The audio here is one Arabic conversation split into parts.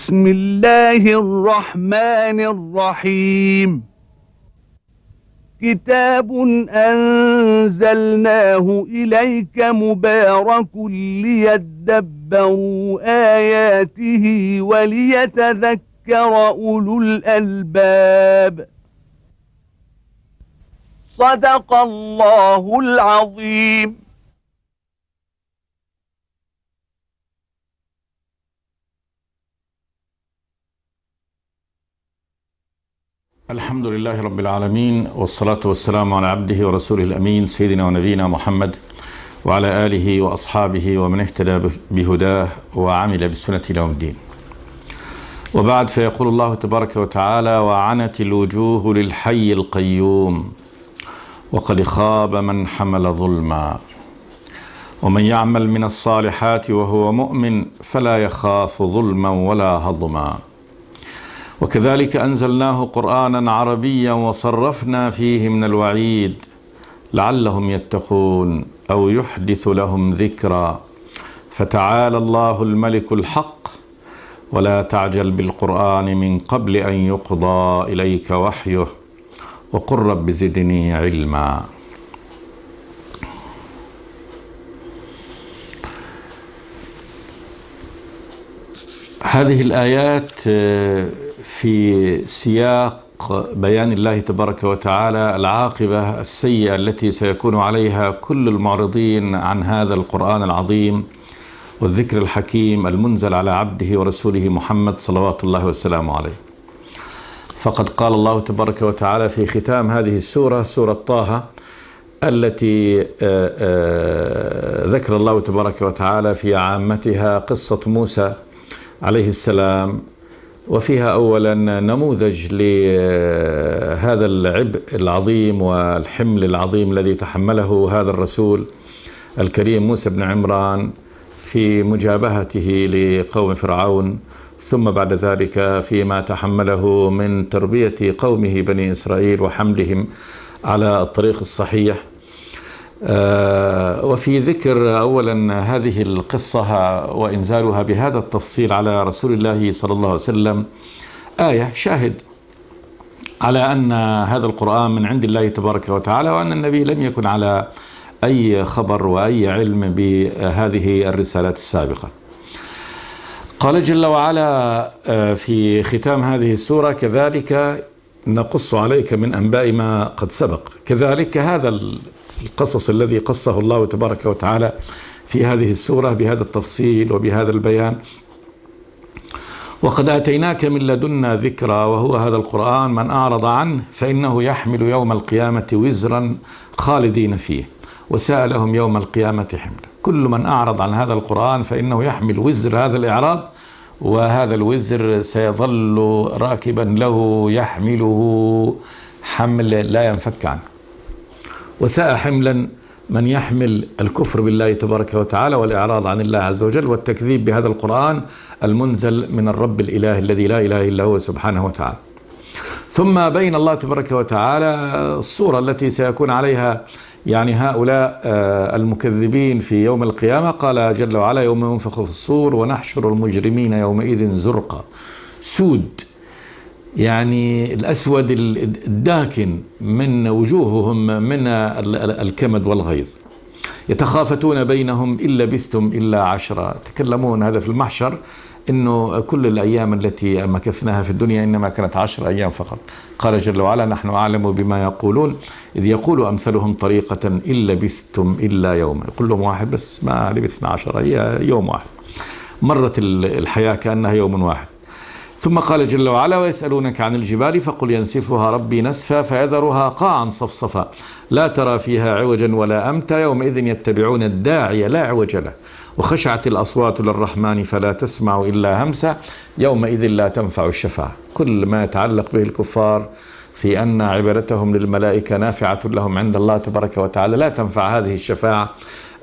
بسم الله الرحمن الرحيم. كتاب أنزلناه إليك مبارك ليدبروا آياته وليتذكر أولو الألباب. صدق الله العظيم. الحمد لله رب العالمين، والصلاة والسلام على عبده ورسوله الأمين سيدنا ونبينا محمد وعلى آله وأصحابه ومن اهتدى بهداه وعمل بالسنة إلى يوم الدين. وبعد، فيقول الله تبارك وتعالى: وعنت الوجوه للحي القيوم وقد خاب من حمل ظلما ومن يعمل من الصالحات وهو مؤمن فلا يخاف ظلما ولا هضما. وكذلك أنزلناه قرآنا عربيا وصرفنا فيه من الوعيد لعلهم يتقون أو يحدث لهم ذكرا. فتعالى الله الملك الحق، ولا تعجل بالقرآن من قبل أن يقضى إليك وحيه وقل رب زدني علما. هذه الآيات في سياق بيان الله تبارك وتعالى العاقبة السيئة التي سيكون عليها كل المعرضين عن هذا القرآن العظيم والذكر الحكيم المنزل على عبده ورسوله محمد صلوات الله وسلامه عليه. فقد قال الله تبارك وتعالى في ختام هذه السورة، سورة طه، التي ذكر الله تبارك وتعالى في عامتها قصة موسى عليه السلام، وفيها أولا نموذج لهذا العبء العظيم والحمل العظيم الذي تحمله هذا الرسول الكريم موسى بن عمران في مجابهته لقوم فرعون، ثم بعد ذلك فيما تحمله من تربية قومه بني إسرائيل وحملهم على الطريق الصحيح. وفي ذكر أولا هذه القصة وإنزالها بهذا التفصيل على رسول الله صلى الله عليه وسلم آية شاهد على أن هذا القرآن من عند الله تبارك وتعالى، وأن النبي لم يكن على أي خبر وأي علم بهذه الرسالات السابقة. قال جل وعلا في ختام هذه السورة: كذلك نقص عليك من أنباء ما قد سبق. كذلك هذا القصص الذي قصه الله تبارك وتعالى في هذه السورة بهذا التفصيل وبهذا البيان. وقد آتيناك من لدنا ذكرا، وهو هذا القرآن من أعرض عنه فإنه يحمل يوم القيامة وزرا خالدين فيه وساء لهم يوم القيامة حملا. كل من أعرض عن هذا القرآن فإنه يحمل وزر هذا الإعراض، وهذا الوزر سيظل راكبا له يحمله حمل لا ينفك عنه. وساء حملا من يحمل الكفر بالله تبارك وتعالى والإعراض عن الله عز وجل والتكذيب بهذا القرآن المنزل من الرب الإله الذي لا إله إلا هو سبحانه وتعالى. ثم بين الله تبارك وتعالى الصورة التي سيكون عليها هؤلاء المكذبين في يوم القيامة. قال جل وعلا: يوم ينفخ في الصور ونحشر المجرمين يومئذ زرقا. سود، الأسود الداكن من وجوههم من الكمد والغيظ. يتخافتون بينهم إن لبثتم إلا عشرا. تكلمون هذا في المحشر إنه كل الأيام التي مكثناها في الدنيا إنما كانت 10 أيام فقط. قال جل وعلا: نحن أعلم بما يقولون إذ يقول أمثلهم طريقة إن لبثتم إلا يوما. يقول لهم واحد بس ما لبثنا 10، هي يوم واحد، مرت الحياة كأنها يوم واحد. ثم قال جل وعلا: ويسألونك عن الجبال فقل ينسفها ربي نسفا فيذرها قاعا صفصفا لا ترى فيها عوجا ولا أمتا يومئذ يتبعون الداعي لا عوج له وخشعت الأصوات للرحمن فلا تسمع إلا همسا يومئذ لا تنفع الشفاعة. كل ما يتعلق به الكفار في أن عبادتهم للملائكة نافعة لهم عند الله تبارك وتعالى لا تنفع هذه الشفاعة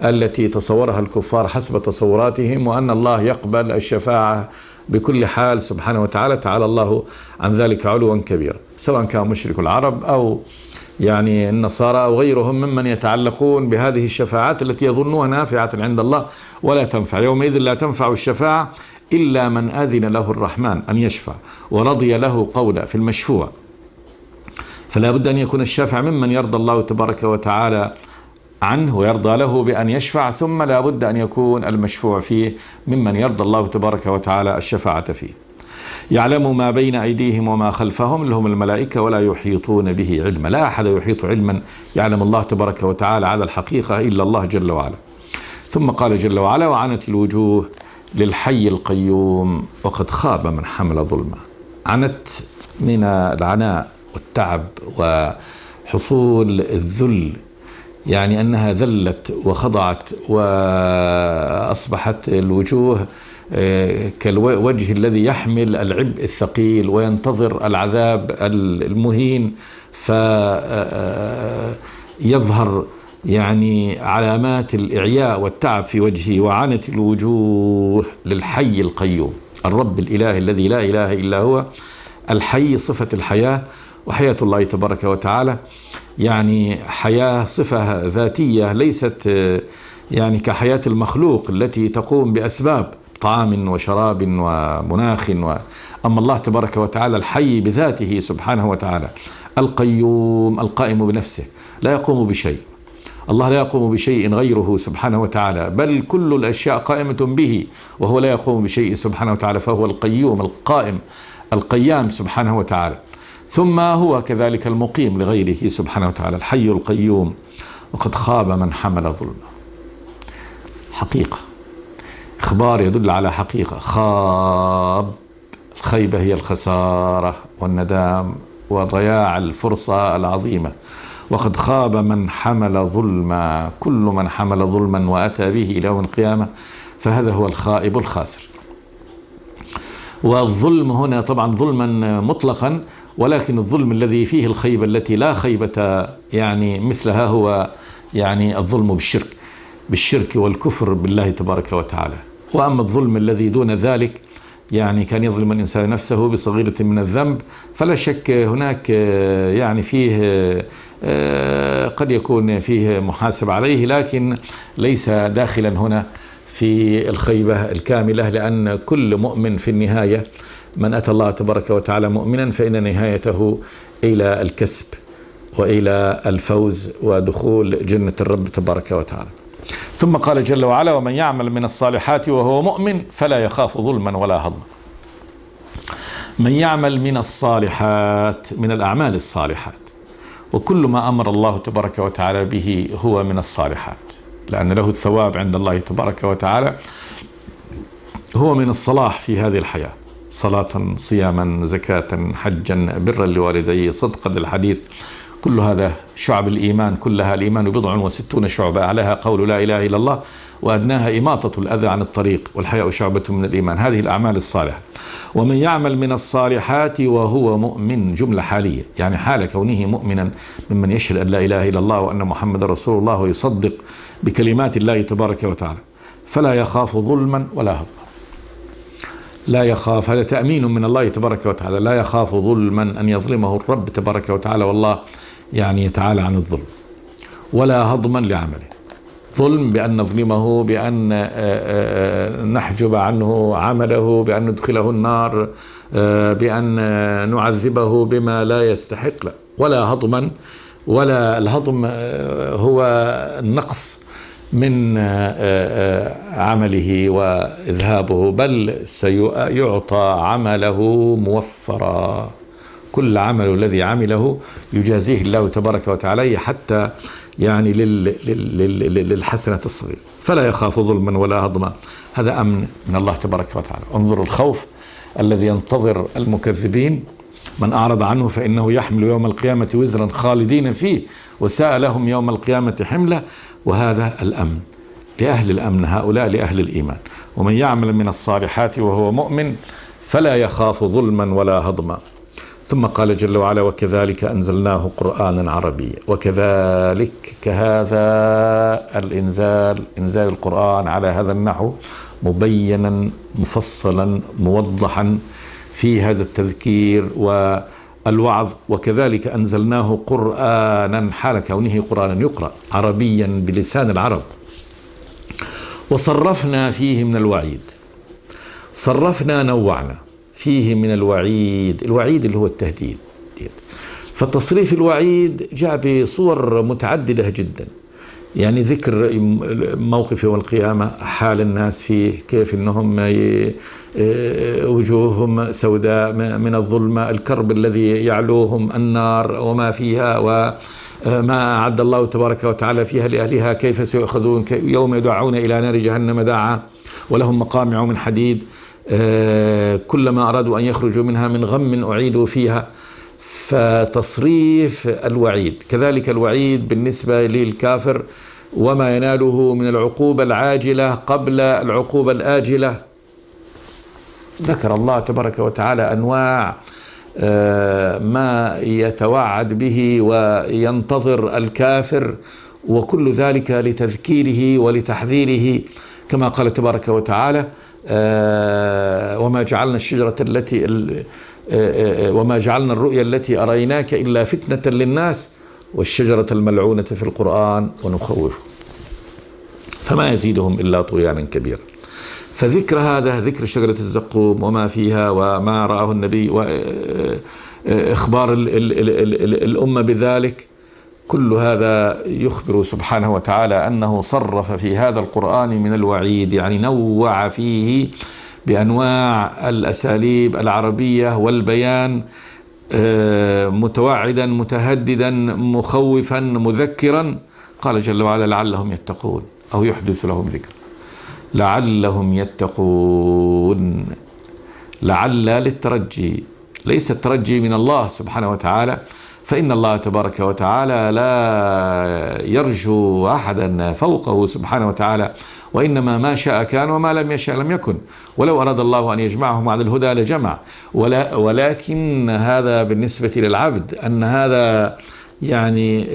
التي تصورها الكفار حسب تصوراتهم، وأن الله يقبل الشفاعة بكل حال سبحانه وتعالى. تعالى الله عن ذلك علوا كبيرا، سواء كان مشرك العرب أو النصارى أو غيرهم ممن يتعلقون بهذه الشفاعات التي يظنونها نافعة عند الله ولا تنفع. يومئذ لا تنفع الشفاعة إلا من أذن له الرحمن أن يشفع ورضي له قولا في المشفوع. فلا بد أن يكون الشافع ممن يرضى الله تبارك وتعالى عنه ويرضى له بأن يشفع، ثم لا بد أن يكون المشفوع فيه ممن يرضى الله تبارك وتعالى الشفاعة فيه. يعلم ما بين أيديهم وما خلفهم لهم الملائكة ولا يحيطون به علما. لا أحد يحيط علما يعلم الله تبارك وتعالى على الحقيقة إلا الله جل وعلا. ثم قال جل وعلا: وعنت الوجوه للحي القيوم وقد خاب من حمل ظلما. عنت من العناء والتعب وحصول الذل، يعني أنها ذلت وخضعت وأصبحت الوجوه كالوجه الذي يحمل العبء الثقيل وينتظر العذاب المهين، فيظهر يعني علامات الإعياء والتعب في وجهه. وعنت الوجوه للحي القيوم، الرب الإله الذي لا إله إلا هو، الحي صفة الحياة، وحياة الله تبارك وتعالى يعني حياة صفة ذاتية ليست يعني كحياة المخلوق التي تقوم بأسباب طعام وشراب ومناخ أما الله تبارك وتعالى الحي بذاته سبحانه وتعالى، القيوم القائم بنفسه لا يقوم بشيء. الله لا يقوم بشيء غيره سبحانه وتعالى، بل كل الأشياء قائمة به وهو لا يقوم بشيء سبحانه وتعالى، فهو القيوم القائم القيام سبحانه وتعالى. ثم هو كذلك المقيم لغيره سبحانه وتعالى، الحي القيوم وقد خاب من حمل ظلما. حقيقة، إخبار يدل على حقيقة. خاب، الخيبة هي الخسارة والندام وضياع الفرصة العظيمة. وقد خاب من حمل ظلما، كل من حمل ظلما وأتى به إلى يوم القيامة فهذا هو الخائب الخاسر. والظلم هنا طبعا ظلما مطلقا، ولكن الظلم الذي فيه الخيبة التي لا خيبة يعني مثلها هو يعني الظلم بالشرك والكفر بالله تبارك وتعالى. وأما الظلم الذي دون ذلك يعني كان يظلم الإنسان نفسه بصغيرة من الذنب، فلا شك هناك يعني فيه قد يكون فيه محاسب عليه، لكن ليس داخلا هنا في الخيبة الكاملة، لأن كل مؤمن في النهاية من أتى الله تبارك وتعالى مؤمنا فإن نهايته إلى الكسب وإلى الفوز ودخول جنة الرب تبارك وتعالى. ثم قال جل وعلا: ومن يعمل من الصالحات وهو مؤمن فلا يخاف ظلما ولا هضما. من يعمل من الصالحات، من الأعمال الصالحات، وكل ما أمر الله تبارك وتعالى به هو من الصالحات، لأن له الثواب عند الله تبارك وتعالى، هو من الصلاح في هذه الحياة، صلاة صياما زكاة حجا برا لوالديه صدقا للحديث، كل هذا شعب الإيمان كلها. الإيمان 67 شعبة، أعلاها قول لا إله إلا الله وأدناها إماطة الأذى عن الطريق، والحياء شعبة من الإيمان. هذه الأعمال الصالحة. ومن يعمل من الصالحات وهو مؤمن، جملة حالية، يعني حال كونه مؤمنا ممن يشهد أن لا إله إلا الله وأن محمد رسول الله ويصدق بكلمات الله تبارك وتعالى، فلا يخاف ظلما ولا هضما. لا يخاف، هذا تأمين من الله تبارك وتعالى، لا يخاف ظلما أن يظلمه الرب تبارك وتعالى، والله يعني يتعالى عن الظلم، ولا هضما لعمله. ظلم بأن نظلمه، بأن نحجب عنه عمله، بأن ندخله النار، بأن نعذبه بما لا يستحق، لا. ولا هضما، ولا الهضم هو النقص من عمله وإذهابه، بل سيعطى عمله موفرا، كل عمل الذي عمله يجازيه الله تبارك وتعالى حتى يعني للحسنة الصغيرة. فلا يخاف ظلما ولا هضما، هذا أمن من الله تبارك وتعالى. انظروا الخوف الذي ينتظر المكذبين، من أعرض عنه فإنه يحمل يوم القيامة وزرا خالدين فيه وساء لهم يوم القيامة حملة. وهذا الأمن لأهل الأمن، هؤلاء لأهل الإيمان. ومن يعمل من الصالحات وهو مؤمن فلا يخاف ظلما ولا هضما. ثم قال جل وعلا: وكذلك أنزلناه قرآنا عربيا. وكذلك، كهذا الإنزال، إنزال القرآن على هذا النحو مبينا مفصلا موضحا في هذا التذكير والوعظ. وكذلك أنزلناه قرآنا، حال كونه قرآنا يقرأ عربيا بلسان العرب. وصرفنا فيه من الوعيد صرفنا نوعنا فيه من الوعيد اللي هو التهديد. فتصريف الوعيد جاء بصور متعددة جدا، يعني ذكر موقف يوم القيامة، حال الناس فيه، كيف انهم وجوههم سوداء من الظلمة، الكرب الذي يعلوهم، النار وما فيها وما أعد الله تبارك وتعالى فيها لأهلها، كيف سيؤخذون يوم يدعون إلى نار جهنم دعا ولهم مقامع من حديد، كلما أرادوا أن يخرجوا منها من غم أعيدوا فيها. فتصريف الوعيد، كذلك الوعيد بالنسبة للكافر وما يناله من العقوبة العاجلة قبل العقوبة الآجلة. ذكر الله تبارك وتعالى أنواع ما يتوعد به وينتظر الكافر، وكل ذلك لتذكيره ولتحذيره، كما قال تبارك وتعالى: وما جعلنا الشجرة وما جعلنا الرؤيا التي أريناك إلا فتنة للناس والشجرة الملعونة في القرآن ونخوفهم فما يزيدهم إلا طغيانا كبيرا. فذكر هذا، ذكر شجرة الزقوم وما فيها وما رآه النبي وإخبار الأمة بذلك، كل هذا يخبر سبحانه وتعالى أنه صرف في هذا القرآن من الوعيد، يعني نوع فيه بأنواع الأساليب العربية والبيان، متوعدا متهددا مخوفا مذكرا. قال جل وعلا: لعلهم يتقون أو يحدث لهم ذكر. لعلهم يتقون، لعل للترجي، ليس الترجي من الله سبحانه وتعالى، فإن الله تبارك وتعالى لا يرجو أحدا فوقه سبحانه وتعالى، وإنما ما شاء كان وما لم يشاء لم يكن، ولو أراد الله أن يجمعهم على الهدى لجمع، ولكن هذا بالنسبة للعبد، أن هذا يعني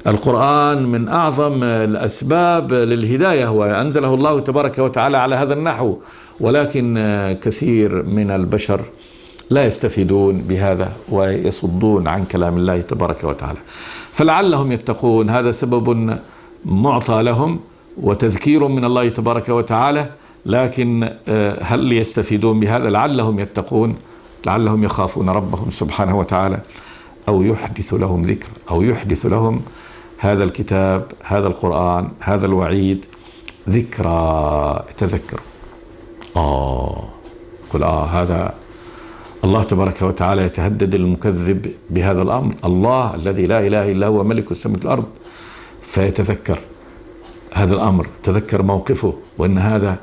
القرآن من أعظم الأسباب للهداية، وأنزله الله تبارك وتعالى على هذا النحو، ولكن كثير من البشر لا يستفيدون بهذا ويصدون عن كلام الله تبارك وتعالى. فلعلهم يتقون، هذا سبب معطى لهم وتذكير من الله تبارك وتعالى، لكن هل يستفيدون بهذا؟ لعلهم يتقون، لعلهم يخافون ربهم سبحانه وتعالى، أو يحدث لهم ذكر، أو يحدث لهم هذا الكتاب، هذا القرآن، هذا الوعيد ذكرى، تذكر. قل هذا الله تبارك وتعالى يتهدد المكذب بهذا الأمر، الله الذي لا إله إلا هو ملك السماوات والأرض، فيتذكر هذا الأمر، تذكر موقفه، وأن هذا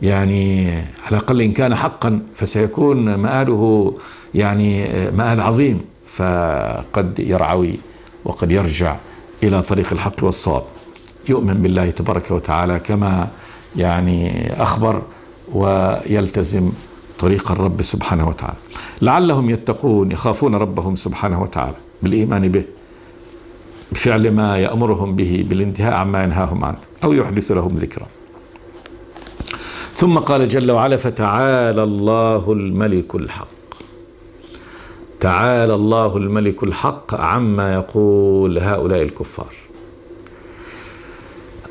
يعني على الأقل إن كان حقا فسيكون مآله يعني مآل عظيم، فقد يرعوي وقد يرجع إلى طريق الحق والصواب، يؤمن بالله تبارك وتعالى كما يعني أخبر، ويلتزم طريق الرب سبحانه وتعالى. لعلهم يتقون، يخافون ربهم سبحانه وتعالى بالإيمان به، بفعل ما يأمرهم به، بالانتهاء عما ينهاهم عنه، أو يحدث لهم ذكرى. ثم قال جل وعلا: فتعالى الله الملك الحق. تعالى الله الملك الحق عما يقول هؤلاء الكفار.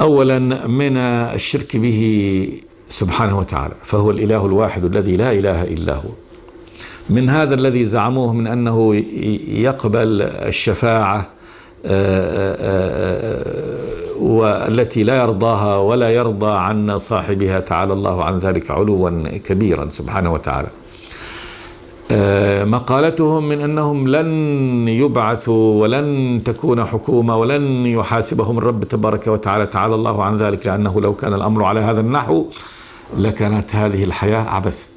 أولا من الشرك به سبحانه وتعالى، فهو الإله الواحد الذي لا إله إلا هو. من هذا الذي زعموه من أنه يقبل الشفاعة والتي لا يرضاها ولا يرضى عن صاحبها، تعالى الله عن ذلك علوا كبيرا سبحانه وتعالى. مقالتهم من أنهم لن يبعثوا ولن تكون حكومة ولن يحاسبهم الرب تبارك وتعالى، تعالى الله عن ذلك، لأنه لو كان الأمر على هذا النحو لكانت هذه الحياة عبث،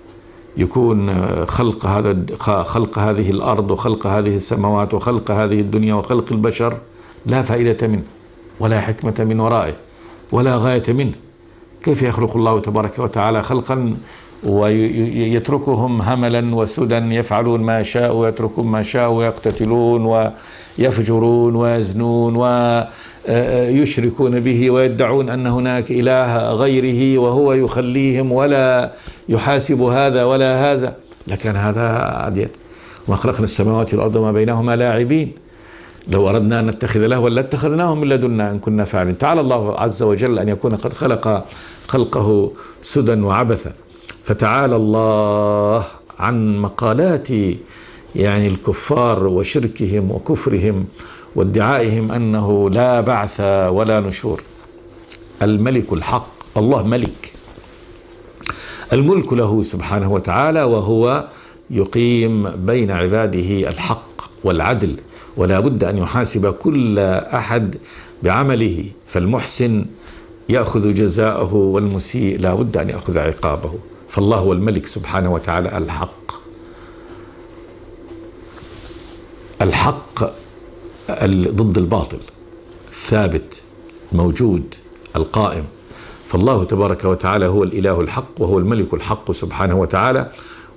يكون خلق هذه الأرض وخلق هذه السماوات وخلق هذه الدنيا وخلق البشر لا فائدة منه ولا حكمة من ورائه ولا غاية منه. كيف يخلق الله تبارك وتعالى خلقا ويتركهم هملا وسدى يفعلون ما شاء ويتركون ما شاء ويقتتلون ويفجرون ويزنون ويشركون به ويدعون أن هناك إله غيره وهو يخليهم ولا يحاسب هذا ولا هذا، لكن هذا عديد. وما خلقنا السماوات والأرض وما بينهما لاعبين. لو أردنا أن نتخذ لهوا لاتخذناه من لدنا إن كنا فاعلين. تعالى الله عز وجل أن يكون قد خلق خلقه سدى وعبثا. فتعالى الله عن مقالات يعني الكفار وشركهم وكفرهم وادعائهم أنه لا بعث ولا نشور. الملك الحق، الله ملك، الملك له سبحانه وتعالى، وهو يقيم بين عباده الحق والعدل، ولا بد أن يحاسب كل أحد بعمله، فالمحسن يأخذ جزاءه والمسيء لا بد أن يأخذ عقابه. فالله هو الملك سبحانه وتعالى الحق، الحق ضد الباطل، ثابت موجود القائم. فالله تبارك وتعالى هو الإله الحق وهو الملك الحق سبحانه وتعالى،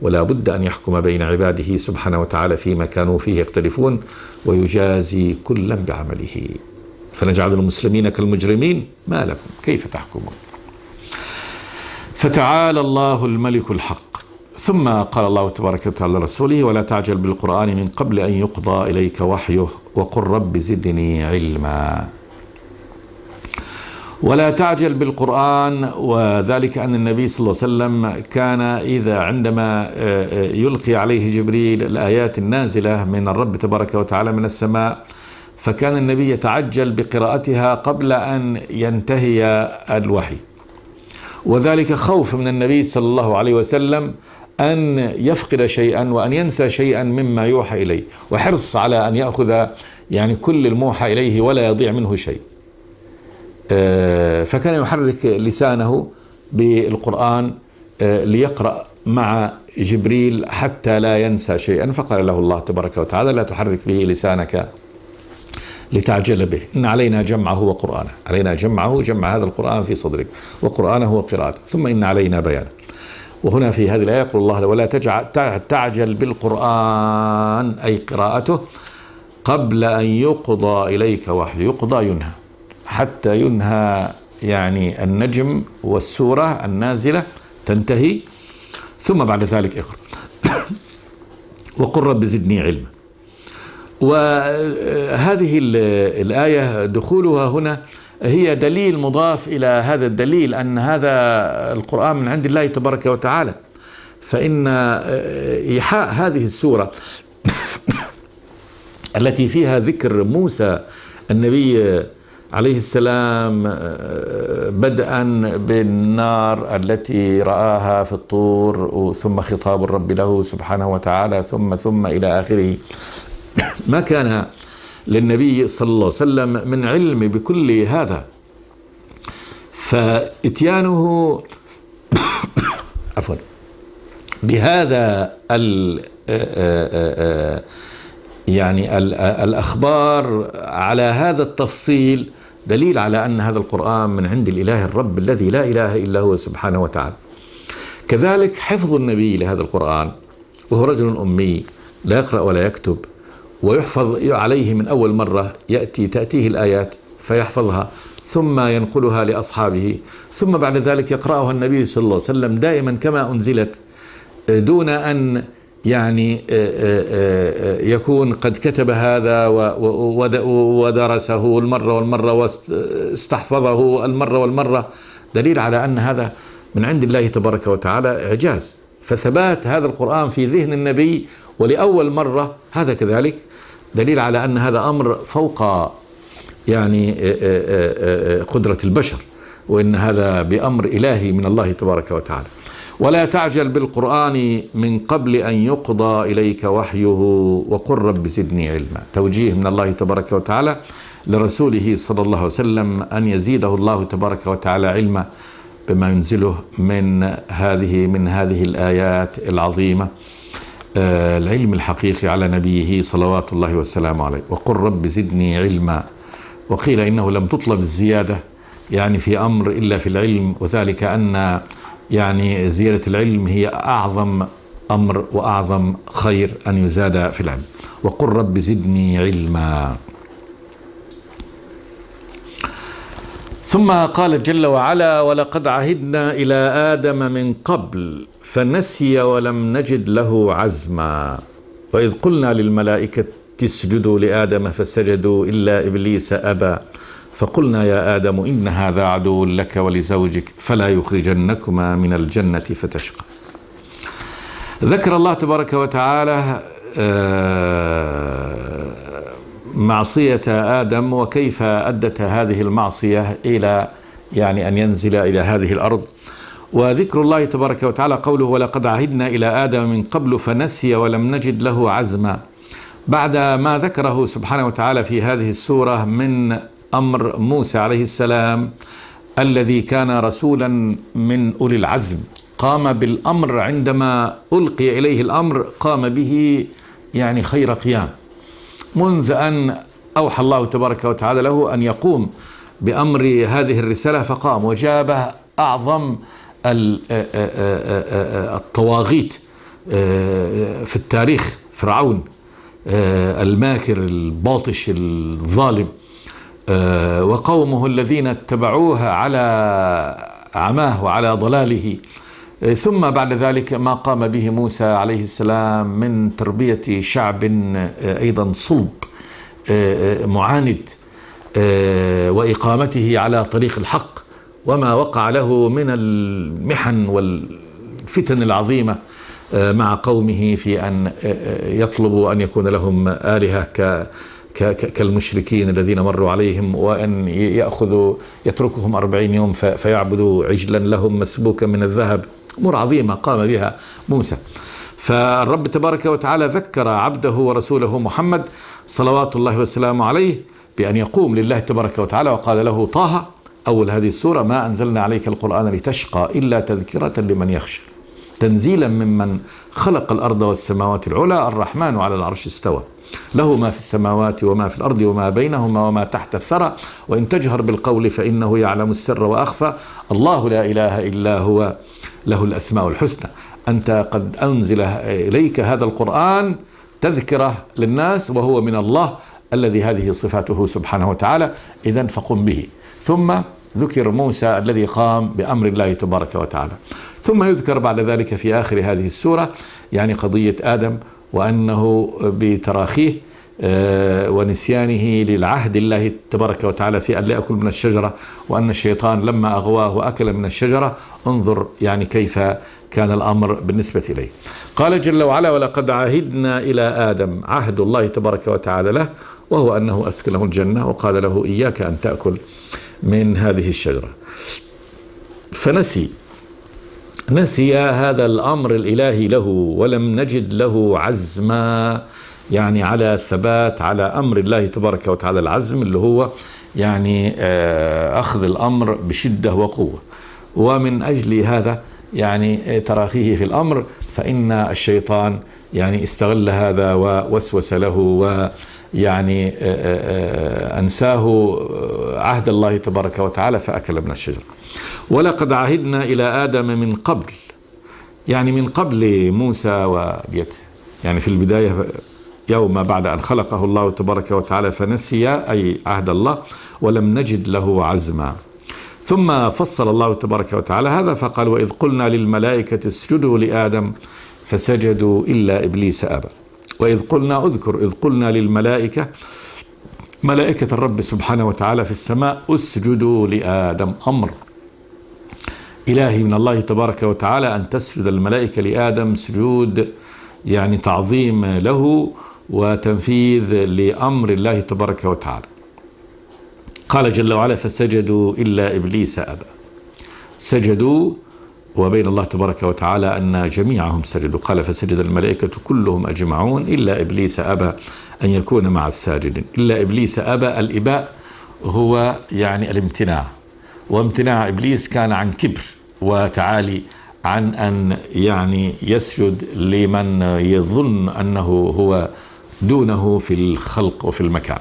ولا بد أن يحكم بين عباده سبحانه وتعالى فيما كانوا فيه يختلفون، ويجازي كلا بعمله. فنجعل المسلمين كالمجرمين؟ ما لكم كيف تحكمون؟ فتعالى الله الملك الحق. ثم قال الله تبارك وتعالى لرسوله: ولا تعجل بالقرآن من قبل أن يقضى إليك وحيه وقل رب زدني علما. ولا تعجل بالقرآن، وذلك أن النبي صلى الله عليه وسلم كان إذا عندما يلقي عليه جبريل الآيات النازلة من الرب تبارك وتعالى من السماء، فكان النبي يتعجل بقراءتها قبل أن ينتهي الوحي، وذلك خوف من النبي صلى الله عليه وسلم أن يفقد شيئا وأن ينسى شيئا مما يوحى إليه، وحرص على أن يأخذ يعني كل الموحى إليه ولا يضيع منه شيء. فكان يحرك لسانه بالقرآن ليقرأ مع جبريل حتى لا ينسى شيئا، فقال له الله تبارك وتعالى: لا تحرك به لسانك لتعجل به، إن علينا جمعه وقرآنه. علينا جمعه، جمع هذا القرآن في صدرك، وقرآنه وقراءته، ثم إن علينا بيانه. وهنا في هذه الآية يقول الله: ولا تعجل بالقرآن، أي قراءته، قبل أن يقضى إليك وحي. يقضى ينهى، حتى ينهى يعني النجم والسورة النازلة تنتهي، ثم بعد ذلك اقرأ. وقل رب زدني علما. وهذه الآية دخولها هنا هي دليل مضاف إلى هذا الدليل أن هذا القرآن من عند الله تبارك وتعالى. فإن إيحاء هذه السورة التي فيها ذكر موسى النبي عليه السلام بدءا بالنار التي رآها في الطور، ثم خطاب الرب له سبحانه وتعالى، ثم إلى آخره، ما كان للنبي صلى الله عليه وسلم من علم بكل هذا. فإتيانه عفوا بهذا يعني الأخبار على هذا التفصيل دليل على أن هذا القرآن من عند الإله الرب الذي لا إله إلا هو سبحانه وتعالى. كذلك حفظ النبي لهذا القرآن، وهو رجل أمي لا يقرأ ولا يكتب، ويحفظ عليه من أول مرة، تأتيه الآيات فيحفظها ثم ينقلها لأصحابه، ثم بعد ذلك يقرأها النبي صلى الله عليه وسلم دائما كما أنزلت، دون أن يعني يكون قد كتب هذا ودرسه المرة والمرة واستحفظه المرة والمرة. دليل على أن هذا من عند الله تبارك وتعالى إعجاز. فثبات هذا القرآن في ذهن النبي ولأول مرة، هذا كذلك دليل على أن هذا أمر فوق يعني قدرة البشر، وإن هذا بأمر إلهي من الله تبارك وتعالى. ولا تعجل بالقرآن من قبل أن يقضى إليك وحيه وقل رب زدني علما. توجيه من الله تبارك وتعالى لرسوله صلى الله عليه وسلم أن يزيده الله تبارك وتعالى علما بما ينزله من هذه الآيات العظيمة، العلم الحقيقي على نبيه صلوات الله والسلام عليه. وقل رب زدني علما. وقيل إنه لم تطلب الزيادة يعني في أمر إلا في العلم، وذلك أن يعني زيادة العلم هي أعظم أمر وأعظم خير أن يزاد في العلم. وقل رب زدني علما. ثم قال جل وعلا: ولقد عهدنا إلى آدم من قبل فنسي ولم نجد له عزما وإذ قلنا للملائكة اسجدوا لآدم فسجدوا إلا إبليس أبى فقلنا يا آدم إن هذا عدو لك ولزوجك فلا يخرجنكما من الجنة فتشقى. ذكر الله تبارك وتعالى معصية آدم وكيف أدت هذه المعصية إلى يعني أن ينزل إلى هذه الأرض. وذكر الله تبارك وتعالى قوله ولقد عهدنا إلى آدم من قبل فنسي ولم نجد له عزما، بعد ما ذكره سبحانه وتعالى في هذه السورة من أمر موسى عليه السلام الذي كان رسولا من أولي العزم، قام بالأمر عندما ألقي إليه الأمر قام به يعني خير قيام، منذ أن أوحى الله تبارك وتعالى له أن يقوم بأمر هذه الرسالة فقام وجابه أعظم الطواغيت في التاريخ، فرعون الماكر الباطش الظالم وقومه الذين اتبعوه على عماه وعلى ضلاله. ثم بعد ذلك ما قام به موسى عليه السلام من تربية شعب أيضا صلب معاند وإقامته على طريق الحق، وما وقع له من المحن والفتن العظيمة مع قومه في أن يطلبوا أن يكون لهم آلهة كالمشركين الذين مروا عليهم، وأن يتركهم 40 يوم فيعبدوا عجلا لهم مسبوكا من الذهب. أمور عظيمة قام بها موسى. فالرب تبارك وتعالى ذكر عبده ورسوله محمد صلوات الله وسلامه عليه بأن يقوم لله تبارك وتعالى، وقال له طه أول هذه السورة ما أنزلنا عليك القرآن لتشقى إلا تذكرة لمن يخشى تنزيلا ممن خلق الأرض والسماوات العلى الرحمن على العرش استوى له ما في السماوات وما في الأرض وما بينهما وما تحت الثرى وإن تجهر بالقول فإنه يعلم السر وأخفى الله لا إله إلا هو له الأسماء الحسنى. أنت قد أنزل إليك هذا القرآن تذكرة للناس وهو من الله الذي هذه صفاته سبحانه وتعالى، إذن فقم به. ثم ذكر موسى الذي قام بأمر الله تبارك وتعالى، ثم يذكر بعد ذلك في آخر هذه السورة يعني قضية آدم وأنه بتراخيه ونسيانه للعهد الله تبارك وتعالى في أن لا يأكل من الشجرة، وأن الشيطان لما أغواه وأكل من الشجرة انظر يعني كيف كان الأمر بالنسبة إليه. قال جل وعلا ولقد عهدنا إلى آدم، عهد الله تبارك وتعالى له وهو أنه أسكنه الجنة وقال له إياك أن تأكل من هذه الشجرة، نسي هذا الأمر الإلهي له ولم نجد له عزما، يعني على الثبات على أمر الله تبارك وتعالى. العزم اللي هو يعني أخذ الأمر بشدة وقوة، ومن أجل هذا يعني تراخيه في الأمر فإن الشيطان يعني استغل هذا ووسوس له ويعني أنساه عهد الله تبارك وتعالى فأكل من الشجرة. ولقد عهدنا إلى آدم من قبل، يعني من قبل موسى وبيته، يعني في البداية يوم بعد أن خلقه الله تبارك وتعالى فنسي أي عهد الله ولم نجد له عزما. ثم فصل الله تبارك وتعالى هذا فقال وإذ قلنا للملائكة اسجدوا لآدم فسجدوا إلا إبليس أبى. وإذ قلنا اذكر إذ قلنا للملائكة، ملائكة الرب سبحانه وتعالى في السماء اسجدوا لآدم، أمر إلهي من الله تبارك وتعالى أن تسجد الملائكة لآدم سجود يعني تعظيم له وتنفيذ لأمر الله تبارك وتعالى. قال جل وعلا فسجدوا إلا إبليس أبى، سجدوا وبين الله تبارك وتعالى أن جميعهم سجدوا، قال فسجد الملائكة كلهم أجمعون إلا إبليس أبى أن يكون مع الساجدين. إلا إبليس أبى، الإباء هو يعني الامتناع، وامتناع إبليس كان عن كبر وتعالي عن أن يعني يسجد لمن يظن أنه هو دونه في الخلق وفي المكان.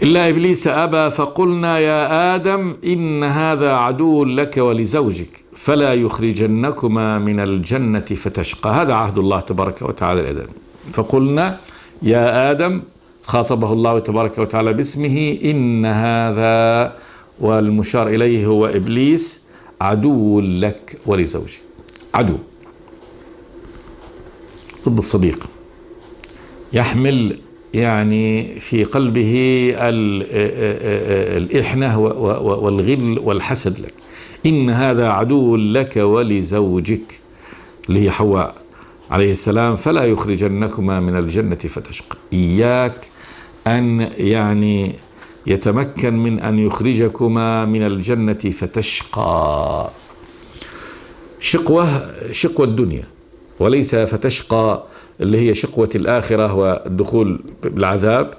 إلا إبليس أبى فقلنا يا آدم إن هذا عدو لك ولزوجك فلا يخرجنكما من الجنة فتشقى. هذا عهد الله تبارك وتعالى لآدم. فقلنا يا آدم، خاطبه الله تبارك وتعالى باسمه، إن هذا والمشار إليه هو إبليس عدو لك ولزوجك. عدو ضد الصديق، يحمل يعني في قلبه الإحنة والغل والحسد لك. إن هذا عدو لك ولزوجك، اللي هي حواء عليه السلام، فلا يخرجنكما من الجنة فتشقى. إياك أن يعني يتمكن من أن يخرجكما من الجنة فتشقى. شقوة الدنيا، وليس فتشقى اللي هي شقوة الآخرة والدخول بالعذاب،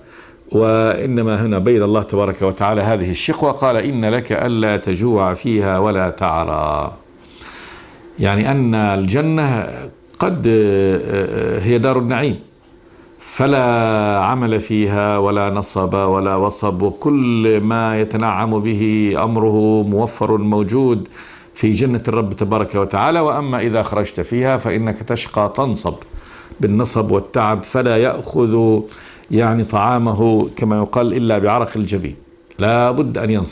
وإنما هنا بين الله تبارك وتعالى هذه الشقوة. قال إن لك ألا تجوع فيها ولا تعرى، يعني أن الجنة قد هي دار النعيم، فلا عمل فيها ولا نصب ولا وصب، وكل ما يتنعم به أمره موفر موجود في جنة الرب تبارك وتعالى. وأما إذا خرجت فيها فإنك تشقى، تنصب بالنصب والتعب، فلا يأخذ يعني طعامه كما يقال إلا بعرق الجبين، لا بد أن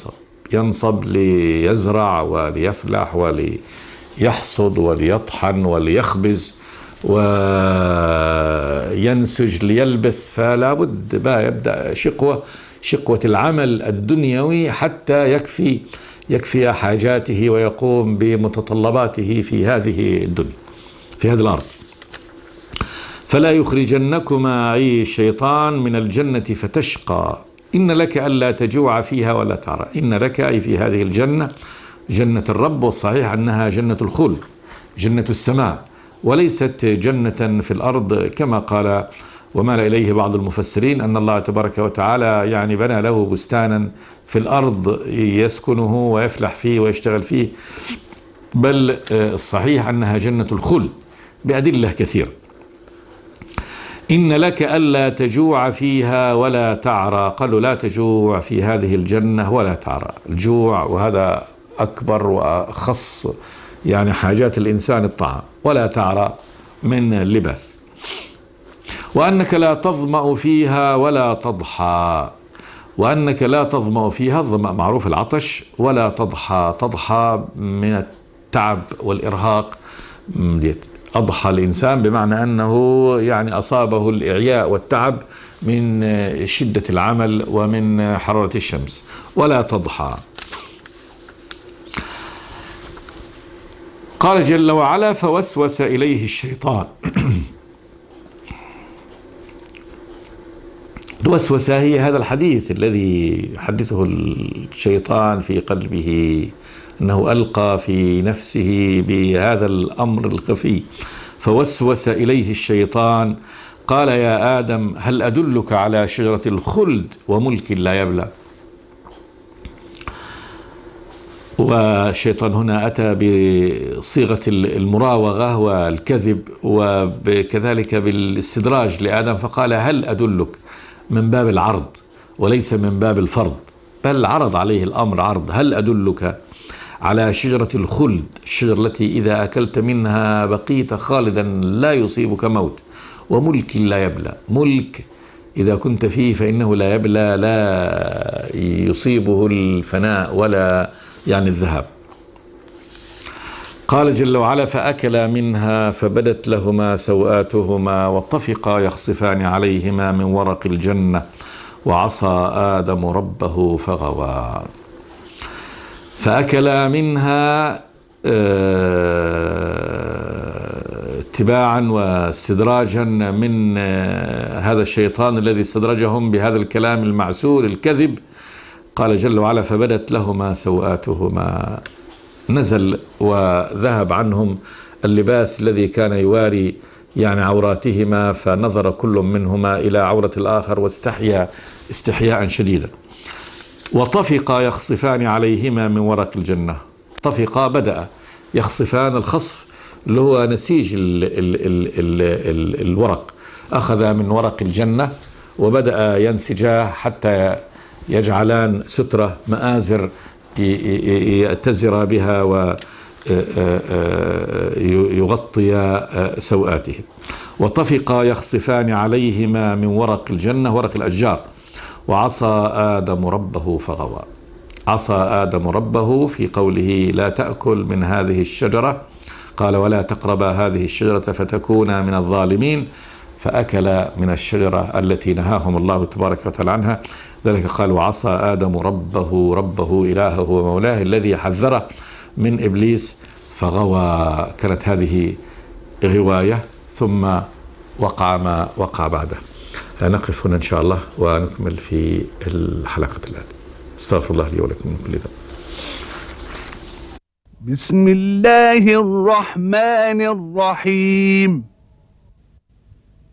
ينصب ليزرع وليفلح وليحصد وليطحن وليخبز وينسج ليلبس، فلا بد ما يبدأ شقوة العمل الدنيوي حتى يكفي حاجاته ويقوم بمتطلباته في هذه الدنيا، في هذه الأرض. فلا يخرجنكما أي الشيطان من الجنة فتشقى. إن لك ألا تجوع فيها ولا تعرى. إن لك أي في هذه الجنة، جنة الرب، والصحيح أنها جنة الخلد، جنة السماء، وليست جنة في الأرض كما قال ومال إليه بعض المفسرين أن الله تبارك وتعالى يعني بنى له بستانا في الأرض يسكنه ويفلح فيه ويشتغل فيه، بل الصحيح أنها جنة الخلد بأدلة كثيرة. إن لك ألا تجوع فيها ولا تعرى. قالوا لا تجوع في هذه الجنة ولا تعرى. الجوع وهذا أكبر وأخص يعني حاجات الإنسان الطعام، ولا تعرى من اللباس. وأنك لا تظمأ فيها ولا تضحى. وأنك لا تظمأ فيها، الظمأ معروف العطش، ولا تضحى من التعب والإرهاق. أضحى الإنسان بمعنى أنه يعني أصابه الإعياء والتعب من شدة العمل ومن حرارة الشمس. ولا تضحى. قال جل وعلا فوسوس إليه الشيطان. الوسوسة هي هذا الحديث الذي يحدثه الشيطان في قلبه، أنه ألقى في نفسه بهذا الأمر الخفي. فوسوس إليه الشيطان قال يا آدم هل أدلك على شجرة الخلد وملك لا يبلى. والشيطان هنا أتى بصيغة المراوغة والكذب وكذلك بالاستدراج لآدم، فقال هل أدلك، من باب العرض وليس من باب الفرض، بل عرض عليه الأمر عرض. هل أدلك على شجرة الخلد، الشجرة التي إذا أكلت منها بقيت خالدا لا يصيبك موت، وملك لا يبلى. ملك إذا كنت فيه فإنه لا يبلى، لا يصيبه الفناء ولا يعني الذهاب. قال جل وعلا فأكلا منها فبدت لهما سوآتهما وطفقا يخصفان عليهما من ورق الجنة وعصى آدم ربه فغوى. فأكلا منها اتباعا واستدراجا من هذا الشيطان الذي استدرجهم بهذا الكلام المعسول الكذب. قال جل وعلا فبدت لهما سوآتهما، نزل وذهب عنهم اللباس الذي كان يواري يعني عوراتهما، فنظر كل منهما إلى عورة الآخر واستحيا استحياء شديدا. وطفقا يخصفان عليهما من ورق الجنة. طفقا بدأ يخصفان، الخصف اللي هو نسيج الورق، أخذ من ورق الجنة وبدأ ينسجا حتى يجعلان سترة مآزر يأتزر بها ويغطي سوآتهم. وطفقا يخصفان عليهما من ورق الجنة، ورق الأشجار. وعصى آدم ربه فغوى. عصى آدم ربه في قوله لا تأكل من هذه الشجرة، قال ولا تقربا هذه الشجرة فتكونا من الظالمين. فأكل من الشجرة التي نهاهم الله تبارك وتعالى عنها. ذلك قال وعصى آدم ربه إلهه ومولاه الذي حذره من إبليس فغوى. كانت هذه غواية ثم وقع ما وقع بعده. نقف هنا إن شاء الله ونكمل في الحلقة الآتية. استغفر الله لي ولكم من كل ذنب. بسم الله الرحمن الرحيم.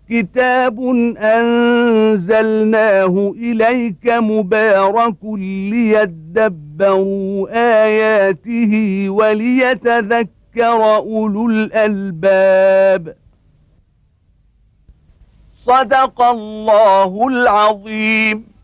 كتاب أنزلناه إليك مبارك ليدبروا آياته وليتذكر أولو الألباب. صدق الله العظيم.